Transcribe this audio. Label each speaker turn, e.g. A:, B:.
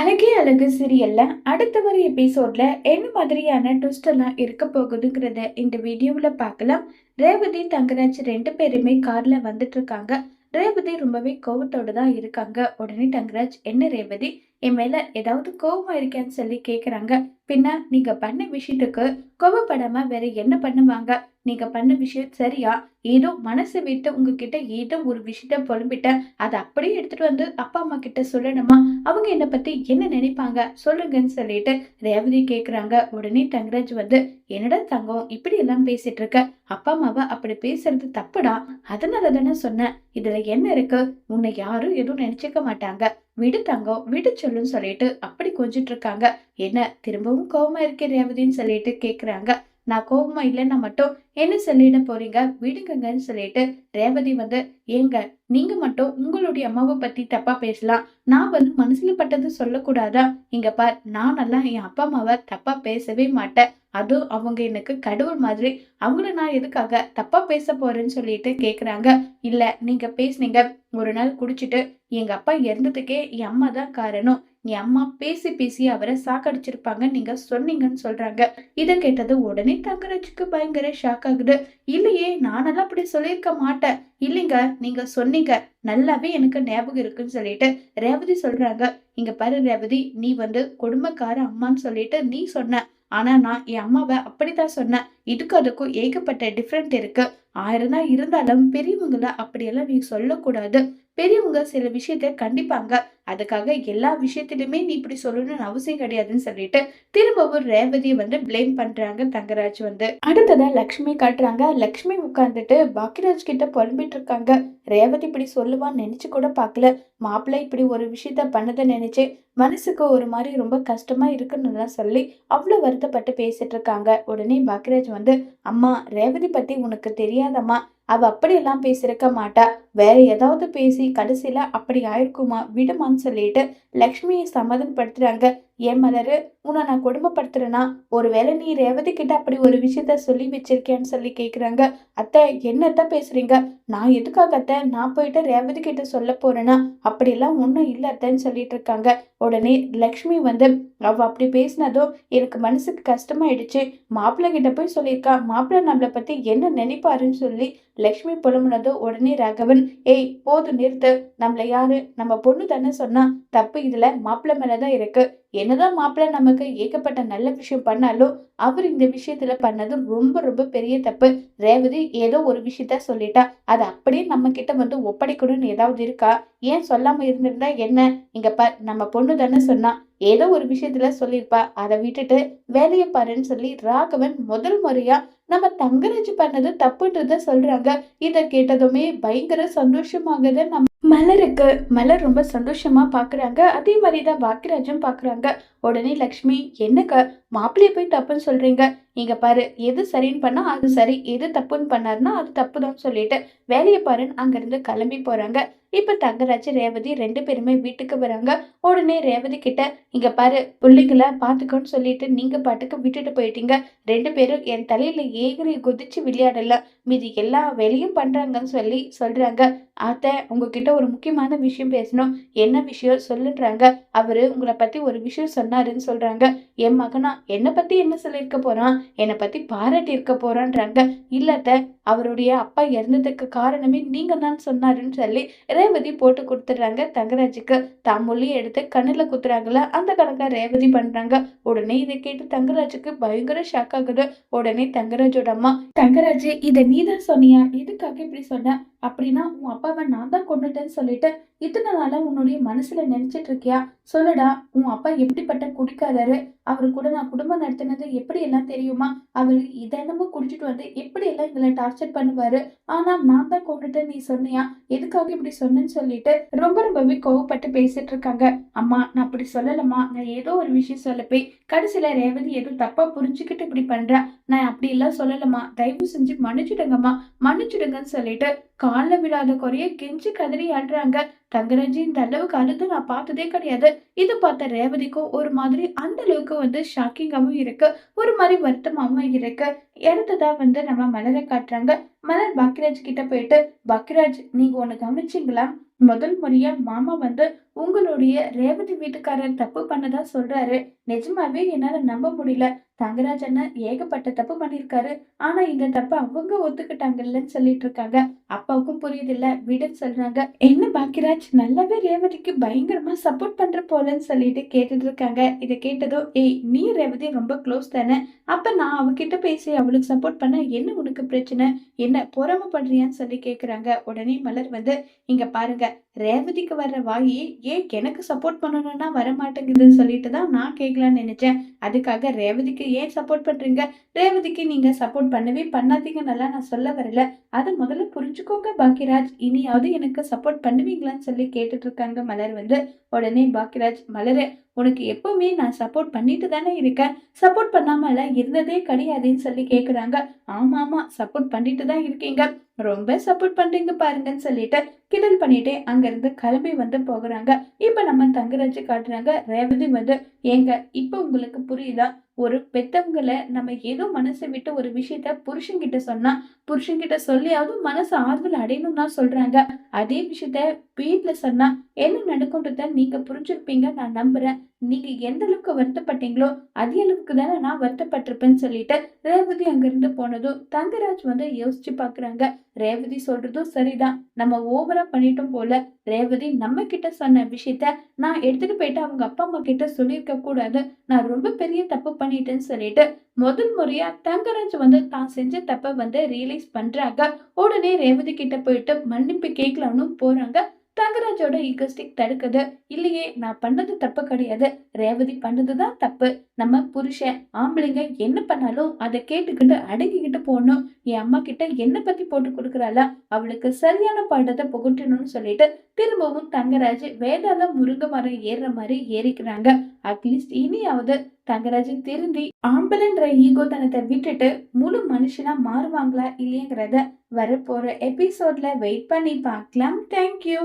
A: அழகே அழகு சீரியல்ல அடுத்த வர எபிசோட்ல என்ன மாதிரியான ட்விஸ்ட் எல்லாம் இருக்க போகுதுங்கிறத இந்த வீடியோவில் பார்க்கலாம். ரேவதி தங்கராஜ் ரெண்டு பேருமே கார்ல வந்துட்டு இருக்காங்க. ரேவதி ரொம்பவே கோவத்தோட தான் இருக்காங்க. உடனே தங்கராஜ், என்ன ரேவதி, என் மேல ஏதாவது கோவமா இருக்கேன்னு சொல்லி கேக்குறாங்க. பின்ன நீங்க பண்ண விஷயத்துக்கு கோவப்படாம வேற என்ன பண்ணுவாங்க? நீங்க பண்ண விஷயம் சரியா? ஏதோ மனசு விட்டு உங்ககிட்ட ஏதோ ஒரு விஷயத்த புலம்பிட்டேன், அதை அப்படியே எடுத்துட்டு வந்து அப்பா அம்மா கிட்ட சொல்லணுமா? அவங்க என்ன பத்தி என்ன நினைப்பாங்க சொல்லுங்கன்னு சொல்லிட்டு ரேவதி கேக்குறாங்க. உடனே தங்கராஜ் வந்து, என்னடா தங்கம் இப்படி எல்லாம் பேசிட்டு இருக்க? அப்பா அம்மாவை அப்படி பேசுறது தப்புடா. அதனால தானே சொன்னேன். இதுல என்ன இருக்கு? உன்னை யாரும் எதுவும் நினைச்சுக்க மாட்டாங்க. விடு தங்கம், விடு சொல்லுன்னு சொல்லிட்டு அப்படி கொஞ்சிட்டு இருக்காங்க. என்ன திரும்பவும் கோவமா இருக்கே ரேவதின்னு சொல்லிட்டு கேக்குறாங்க. நான் கோவமா இல்லைன்னா மட்டும் என்ன சொல்லிட போறீங்க? விடுங்கன்னு சொல்லிட்டு ரேவதி வந்து, ஏங்க நீங்க மட்டும் உங்களுடைய அம்மாவை பத்தி தப்பா பேசலாம், நான் வந்து மனசுல பட்டது சொல்லக்கூடாதா? இங்க பார், நானெல்லாம் என் அப்பா அம்மாவை தப்பா பேசவே மாட்டேன். அதுவும் அவங்க எனக்கு கடவுள் மாதிரி. அவங்கள நான் எதுக்காக தப்பா பேச போறேன்னு சொல்லிட்டு கேக்குறாங்க. இல்ல, நீங்க பேசுனீங்க. ஒரு நாள் குடிச்சிட்டு எங்க அப்பா இறந்ததுக்கே என் அம்மா தான் காரணம், என் அம்மா பேசி பேசி அவரை சாக்கடிச்சிருப்பாங்க நீங்க சொன்னீங்கன்னு சொல்றாங்க. இத கேட்டது உடனே தங்கராஜுக்கு பயங்கர ஷாக் ஆகுது. இல்லையே, நானெல்லாம் அப்படி சொல்லியிருக்க மாட்டேன். இல்லைங்க, நீங்க சொன்னீங்க, நல்லாவே எனக்கு ஞாபகம் இருக்குன்னு சொல்லிட்டு ரேவதி சொல்றாங்க. இங்க பாரு ரேவதி, நீ வந்து குடும்பக்கார அம்மான்னு சொல்லிட்டு நீ சொன்ன. ஆனா நான் என் அம்மாவை அப்படித்தான் சொன்னேன். இதுக்கும் அதுக்கும் ஏகப்பட்ட டிஃப்ரெண்ட் இருக்கு. 1000 தான் இருந்தாலும் பெரியவங்கள அப்படியெல்லாம் நீ சொல்லக்கூடாது. பெரியவங்க சில விஷயத்த கண்டிப்பாங்க. அதுக்காக எல்லா விஷயத்திலுமே நீ இப்படி சொல்லணும்னு அவசியம் கிடையாதுன்னு சொல்லிட்டு திரும்பவும் ரேவதியை வந்து பிளேம் பண்றாங்க தங்கராஜ் வந்து. அடுத்ததா லக்ஷ்மி காட்டுறாங்க. லக்ஷ்மி உட்கார்ந்துட்டு பாக்கியராஜ் கிட்ட புலம்பிட்டு இருக்காங்க. ரேவதி இப்படி சொல்லுவான்னு நினைச்சு கூட பார்க்கல. மாப்பிள்ளை இப்படி ஒரு விஷயத்த பண்ணதை நினைச்சு மனசுக்கு ஒரு மாதிரி ரொம்ப கஷ்டமா இருக்குன்னு சொல்லி அவ்வளவு வருத்தப்பட்டு பேசிட்டு இருக்காங்க. உடனே பாக்கியராஜ் வந்து, அம்மா ரேவதி பத்தி உனக்கு தெரியாதம்மா, அவ அப்படியெல்லாம் பேசிருக்க மாட்டா. வேற ஏதாவது பேசி கடைசியில அப்படி ஆயிருக்குமா, விடுமான்னு சொல்லிட்டு லக்ஷ்மியை சமாதானப்படுத்துறாங்க. ஏன் மலரு, உன்னை நான் கொடுமைப்படுத்துறேன்னா? ஒருவேளை நீ ரேவதி கிட்ட அப்படி ஒரு விஷயத்த சொல்லி வச்சிருக்கேன்னு சொல்லி கேக்குறாங்க. அத்தை, என்னத்த பேசுறீங்க? நான் எதுக்காக அத்தை நான் போயிட்டு ரேவதி கிட்ட சொல்ல போறேன்னா? அப்படியெல்லாம் ஒன்றும் இல்லை அத்தைன்னு சொல்லிட்டு இருக்காங்க. உடனே லக்ஷ்மி வந்து, அவ அப்படி பேசினதும் எனக்கு மனசுக்கு கஷ்டமாயிடுச்சு. மாப்பிள்ளை கிட்ட போய் சொல்லியிருக்கா, மாப்பிள்ளை நம்மளை பத்தி என்ன நினைப்பாருன்னு சொல்லி லக்ஷ்மி புலம்புனதும் உடனே ராகவன், ஏய் போதும் நிறுத்து. நம்மள யாரு, நம்ம பொண்ணு தானே சொன்னா. தப்பு இதுல மாப்பிள்ளை மேலதான் இருக்கு. என்னதான் மாப்பிள்ளை நமக்கு ஏகப்பட்ட நல்ல விஷயம் பண்ணாலும் அவர் இந்த விஷயத்துல பண்ணது ரொம்ப ரொம்ப பெரிய தப்பு. ரேவதி ஏதோ ஒரு விஷயத்த சொல்லிட்டா, அதை அப்படியே நம்ம கிட்ட வந்து ஒப்படைக்கணும்னு ஏதாவது இருக்கா? ஏன் சொல்லாம இருந்திருந்தா என்ன? இங்க பார், நம்ம பொண்ணு தானே சொன்னா, ஏதோ ஒரு விஷயத்துல சொல்லியிருப்பா, அதை விட்டுட்டு வேலையை பாருன்னு சொல்லி ராகவன் முதல் முறையா நம்ம தங்கராஜ் பண்ணது தப்புன்றத சொல்றாங்க. இத கேட்டதுமே பயங்கர சந்தோஷமாகுது நம்ம மலருக்கு. மலர் ரொம்ப சந்தோஷமா பாக்குறாங்க. அதே மாதிரிதான் பாக்கியராஜும் பாக்குறாங்க. உடனே லக்ஷ்மி, என்னக்க மாப்பிள்ளைய போய் தப்புன்னு சொல்றீங்க? இங்க பாரு, எது சரின்னு பண்ணா அது சரி, எது தப்புன்னு பண்ணாருன்னா அது தப்புதான் சொல்லிட்டு வேலையை பாருன்னு அங்கிருந்து கிளம்பி போறாங்க. இப்ப தங்கராஜ் ரேவதி ரெண்டு பேருமே வீட்டுக்கு வராங்க. உடனே ரேவதி கிட்ட, இங்க பாரு, பிள்ளைங்கள பாத்துக்கோன்னு சொல்லிட்டு நீங்க பாட்டுக்கு விட்டுட்டு போயிட்டீங்க. ரெண்டு பேரும் என் தலையில ஏறி குதிச்சு விளையாடல, மீதி எல்லா வேலையும் பண்றாங்கன்னு சொல்லி சொல்றாங்க. அத்தை, உங்ககிட்ட ஒரு முக்கியமான விஷயம் பேசணும். என்ன விஷயம் சொல்லுன்றாங்க. அவரு உங்களை பத்தி ஒரு விஷயம் சொன்னாருன்னு சொல்றாங்க. என் மகனா என்ன பத்தி என்ன சொல்லியிருக்க போறான்? என்னை பத்தி பாராட்டி இருக்க போறான்றாங்க. இல்லத்த, அவருடைய அப்பா இறந்ததுக்கு காரணமே நீங்க தான் சொன்னாருன்னு சொல்லி ரேவதி போட்டு கொடுத்துடுறாங்க தங்கராஜுக்கு. தாமொழியை எடுத்து கண்ணுல குத்துறாங்களா, அந்த கணக்கா ரேவதி பண்றாங்க. உடனே இதை கேட்டு தங்கராஜுக்கு பயங்கர ஷாக் ஆகுது. உடனே தங்கராஜோட அம்மா, தங்கராஜ் இதை நீதான் சொன்னியா? எதுக்காக இப்படி சொன்ன? அப்படின்னா உன் அப்பாவை நான் தான் கொண்டுட்டேன்னு சொல்லிட்டு இத்தனை நாளா உன்னுடைய மனசுல நினைச்சிட்டு இருக்கியா? சொல்லுடா, உன் அப்பா எப்படிப்பட்ட குடிக்காரரு? அவரு கூட நான் குடும்பம் நடத்தினது எப்படி எல்லாம் தெரியுமா? அவரு இதென்னமும் குடிச்சிட்டு வந்து எப்படி எல்லாம் எங்களை டார்ச்சர் பண்ணுவாரு. ஆனா நான் தான் கொண்டுட்டு நீ சொன்னியா? எதுக்காக இப்படி சொன்னேன்னு சொல்லிட்டு ரொம்பவே கோவப்பட்டு பேசிட்டு இருக்காங்க. அம்மா, நான் அப்படி சொல்லலம்மா. நான் ஏதோ ஒரு விஷயம் சொல்லப்போய் கடைசியில ரேவதி ஏதோ தப்பா புரிஞ்சுக்கிட்டு இப்படி பண்றா. நான் அப்படி எல்லாம் சொல்லலம்மா. தயவு செஞ்சு மன்னிச்சுடுங்கம்மா, மன்னிச்சுடுங்கன்னு சொல்லிட்டு கால்ல விழாத குறைய கெஞ்சி கதறி அழுறாங்க. தங்கராஜ் இந்த அளவுக்கு அழுது நான் பார்த்ததே கிடையாது. இது பார்த்த ரேவதிக்கும் ஒரு மாதிரி அந்த அளவுக்கு வந்து ஷாக்கிங்காவும் இருக்கு, ஒரு மாதிரி வருத்தமாவும் இருக்கு. அடுத்ததா வந்து நம்ம மலரை காட்டுறாங்க. மலர் பாக்கியராஜ் கிட்ட போயிட்டு, பாக்கியராஜ் நீங்க ஒண்ணு கவனிச்சீங்களா? முதல் முறையா மாமா வந்து உங்களுடைய ரேவதி வீட்டுக்காரர் தப்பு பண்ணதா சொல்றாரு. நிஜமாவே என்னால நம்ப முடியல. தங்கராஜ் அண்ணன் ஏகப்பட்ட தப்பு பண்ணியிருக்காரு. ஆனா இந்த தப்ப அவங்க ஒத்துக்கிட்டாங்கல்லன்னு சொல்லிட்டு இருக்காங்க. அப்பாவுக்கும் புரியுதில்ல, விடுன்னு சொல்றாங்க. என்ன பாக்கியராஜ் நல்லாவே ரேவதிக்கு பயங்கரமா சப்போர்ட் பண்ற போலன்னு சொல்லிட்டு கேட்டுட்டு இருக்காங்க. இத கேட்டதும், ஏய் நீ ரேவதி ரொம்ப க்ளோஸ் தானே? அப்ப நான் அவகிட்ட பேசி அவளுக்கு சப்போர்ட் பண்ண என்ன உனக்கு பிரச்சனை? என்ன பொறாம பண்றியான்னு சொல்லி கேக்குறாங்க. உடனே மலர் வந்து, இங்க பாருங்க, ரேவதிக்கு வர்ற வாயி ஏன் எனக்கு சப்போர்ட் பண்ணணும்னா வரமாட்டேங்குதுன்னு சொல்லிட்டு தான் நான் கேட்கலான்னு நினைச்சேன். அதுக்காக ரேவதிக்கு ஏன் சப்போர்ட் பண்றீங்க? ரேவதிக்கு நீங்க சப்போர்ட் பண்ணவே பண்ணாதீங்கன்னெல்லாம் நான் சொல்ல வரல. அத முதல்ல புரிஞ்சுக்கோங்க பாக்கியராஜ். இனியாவது எனக்கு சப்போர்ட் பண்ணுவீங்களான்னு சொல்லி கேட்டுட்டு இருக்காங்க மலர் வந்து. உடனே பாக்கியராஜ், மலரு உனக்கு எப்பவுமே நான் சப்போர்ட் பண்ணிட்டு தானே இருக்கேன். சப்போர்ட் பண்ணாமல இருந்ததே கிடையாதுன்னு சொல்லி கேக்குறாங்க. ஆமா ஆமா, சப்போர்ட் பண்ணிட்டு தான் இருக்கீங்க. ரொம்ப சப்போர்ட் பண்றீங்க பாருங்கன்னு சொல்லிட்டு கிண்டல் பண்ணிட்டே அங்க இருந்து கிளம்பி வந்து போகுறாங்க. இப்ப நம்ம தங்கராஜ் காட்டுறாங்க. ரேவதி வந்து, ஏங்க இப்ப உங்களுக்கு புரியுதா? ஒரு பெத்தவங்கள நம்ம ஏதோ மனசை விட்டு ஒரு விஷயத்த புருஷன்கிட்ட சொன்னா, புருஷன்கிட்ட சொல்லியாவது மனசு ஆறுதல் அடையணும் தான் சொல்றாங்க. அதே விஷயத்த வீட்ல சொன்னா என்ன நடக்கும்ன்றத நீங்க புரிஞ்சிருப்பீங்க நான் நம்புறேன். நீங்க எந்த அளவுக்கு வருத்தப்பட்டீங்களோ அதே அளவுக்கு தானே நான் வருத்தப்பட்டிருப்பேன்னு சொல்லிட்டு ரேவதி அங்கிருந்து போனதும் தங்கராஜ் வந்து யோசிச்சு பாக்குறாங்க. ரேவதி சொல்றதும் சரிதான். நம்ம ஓவரா பண்ணிட்டோம் போல. ரேவதி நம்ம கிட்ட சொன்ன விஷயத்த நான் எடுத்துட்டு போயிட்டு அவங்க அப்பா அம்மா கிட்ட சொல்லியிருக்க கூடாது. நான் ரொம்ப பெரிய தப்பு பண்ணிட்டேன்னு சொல்லிட்டு முதல் முறையா தங்கராஜ் வந்து தான் செஞ்ச தப்ப வந்து ரியலைஸ் பண்றாங்க. உடனே ரேவதி கிட்ட போயிட்டு மன்னிப்பு கேட்கலாம்னு போறாங்க. தங்கராஜோட ஈகோஸ்டிக் தடுக்குது. இல்லையே, நான் பண்ணது தப்பு கிடையாது. ரேவதி பண்ணதுதான் தப்பு. நம்ம புருஷன் ஆம்பளைங்க என்ன பண்ணாலும் அதை கேட்டுக்கிட்டு அடங்கிக்கிட்டு போகணும். என் அம்மா கிட்ட என்ன பத்தி போட்டு கொடுக்குறாளா, அவளுக்கு சரியான பாடத்தை புகட்டணும்னு சொல்லிட்டு திரும்பவும் தங்கராஜ் வேதாள முருங்க மரம் ஏறுற மாதிரி ஏறிக்கிறாங்க. அட்லீஸ்ட் இனியாவது தங்கராஜ் திருந்தி ஆம்பளன்ற ஈகோ தனத்தை விட்டுட்டு முழு மனுஷனா மாறுவாங்களா இல்லையங்கிறத வரப்போற எபிசோட்ல வெயிட் பண்ணி பார்க்கலாம். தேங்க்யூ.